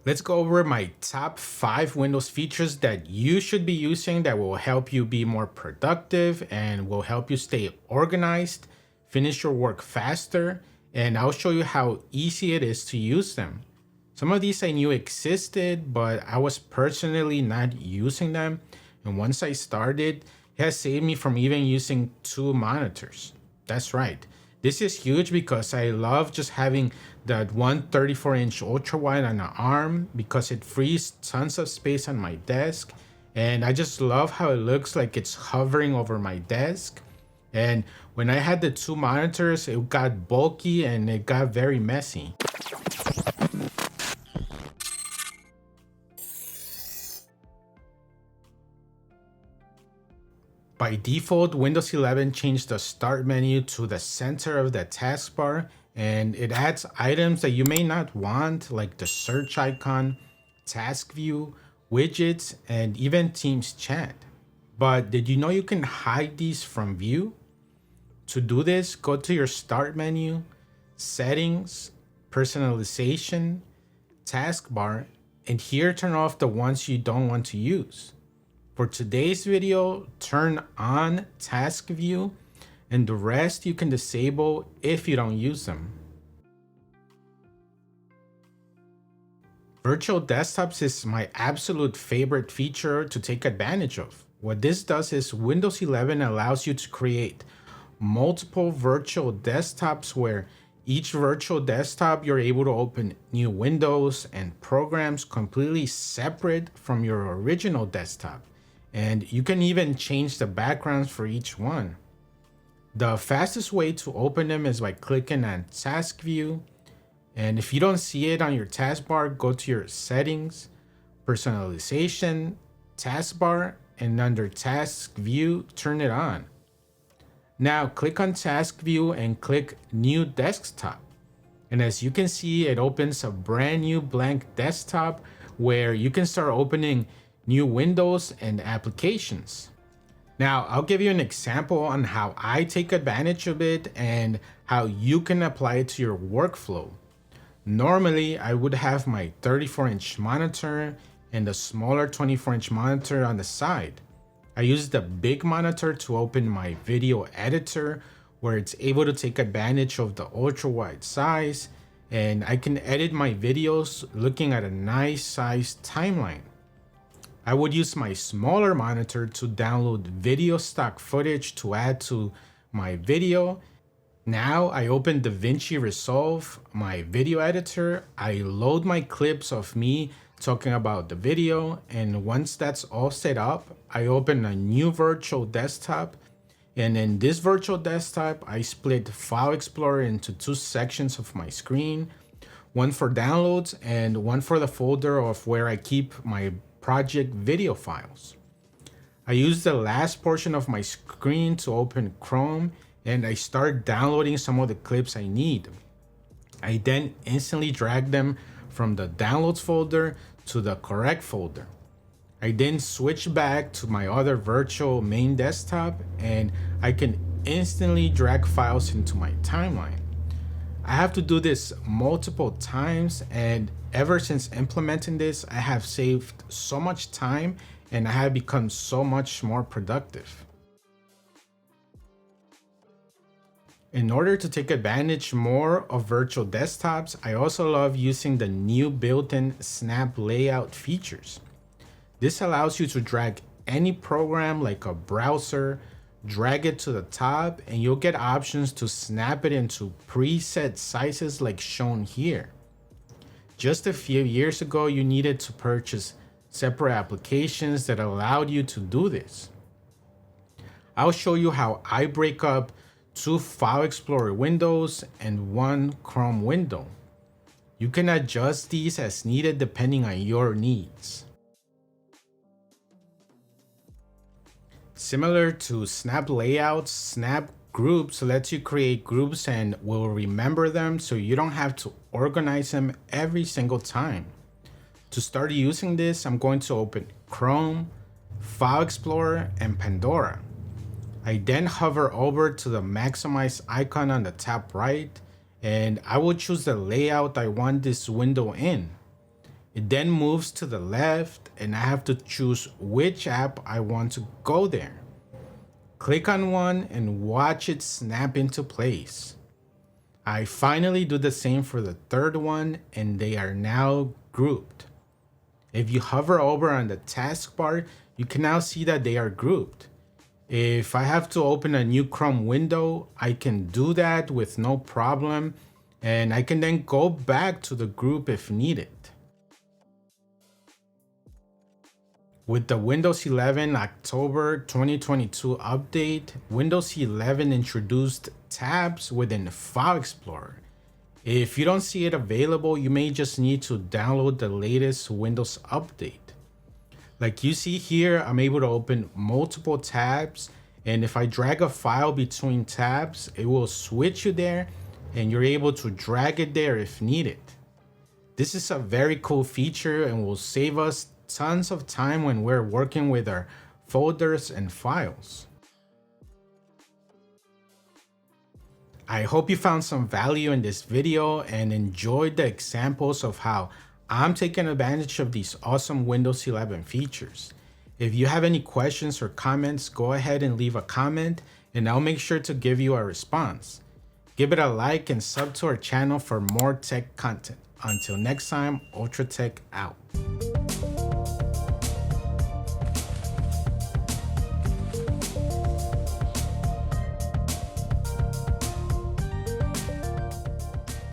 Let's go over my top 5 Windows features that you should be using that will help you be more productive and will help you stay organized, finish your work faster, and I'll show you how easy it is to use them. Some of these I knew existed, but I was personally not using them, and once I started, it has saved me from even using 2 monitors. That's right. This is huge because I love just having that one 34-inch ultra wide on the arm because it frees tons of space on my desk. And I just love how it looks like it's hovering over my desk. And when I had the 2 monitors, it got bulky and it got very messy. By default, Windows 11 changed the start menu to the center of the taskbar, and it adds items that you may not want, like the search icon, task view, widgets, and even Teams chat. But did you know you can hide these from view? To do this, go to your start menu, settings, personalization, taskbar, and here turn off the ones you don't want to use. For today's video, turn on task view and the rest you can disable if you don't use them. Virtual desktops is my absolute favorite feature to take advantage of. What this does is Windows 11 allows you to create multiple virtual desktops where each virtual desktop you're able to open new windows and programs completely separate from your original desktop. And you can even change the backgrounds for each one. The fastest way to open them is by clicking on Task View. And if you don't see it on your taskbar, go to your Settings, Personalization, Taskbar, and under Task View, turn it on. Now click on Task View and click New Desktop. And as you can see, it opens a brand new blank desktop where you can start opening new windows and applications. Now, I'll give you an example on how I take advantage of it and how you can apply it to your workflow. Normally, I would have my 34-inch monitor and a smaller 24-inch monitor on the side. I use the big monitor to open my video editor where it's able to take advantage of the ultra wide size, and I can edit my videos looking at a nice sized timeline. I would use my smaller monitor to download video stock footage to add to my video. Now I open DaVinci Resolve, my video editor. I load my clips of me talking about the video, and once that's all set up, I open a new virtual desktop. And in this virtual desktop, I split File Explorer into 2 sections of my screen, one for downloads and one for the folder of where I keep my project video files. I use the last portion of my screen to open Chrome and I start downloading some of the clips I need. I then instantly drag them from the downloads folder to the correct folder. I then switch back to my other virtual main desktop and I can instantly drag files into my timeline. I have to do this multiple times, and ever since implementing this, I have saved so much time and I have become so much more productive. In order to take advantage more of virtual desktops, I also love using the new built-in Snap Layout features. This allows you to drag any program like a browser, drag it to the top, and you'll get options to snap it into preset sizes like shown here. Just a few years ago, you needed to purchase separate applications that allowed you to do this. I'll show you how I break up 2 File Explorer windows and 1 Chrome window. You can adjust these as needed depending on your needs. Similar to Snap Layouts, Snap Groups lets you create groups and will remember them so you don't have to organize them every single time. To start using this, I'm going to open Chrome, File Explorer, and Pandora. I then hover over to the maximize icon on the top right, and I will choose the layout I want this window in. It then moves to the left and I have to choose which app I want to go there. Click on one and watch it snap into place. I finally do the same for the third one and they are now grouped. If you hover over on the taskbar, you can now see that they are grouped. If I have to open a new Chrome window, I can do that with no problem, and I can then go back to the group if needed. With the Windows 11 October 2022 update, Windows 11 introduced tabs within File Explorer. If you don't see it available, you may just need to download the latest Windows update. Like you see here, I'm able to open multiple tabs, and if I drag a file between tabs, it will switch you there and you're able to drag it there if needed. This is a very cool feature and will save us tons of time when we're working with our folders and files. I hope you found some value in this video and enjoyed the examples of how I'm taking advantage of these awesome Windows 11 features. If you have any questions or comments, go ahead and leave a comment and I'll make sure to give you a response. Give it a like and sub to our channel for more tech content. Until next time, Ultratech out.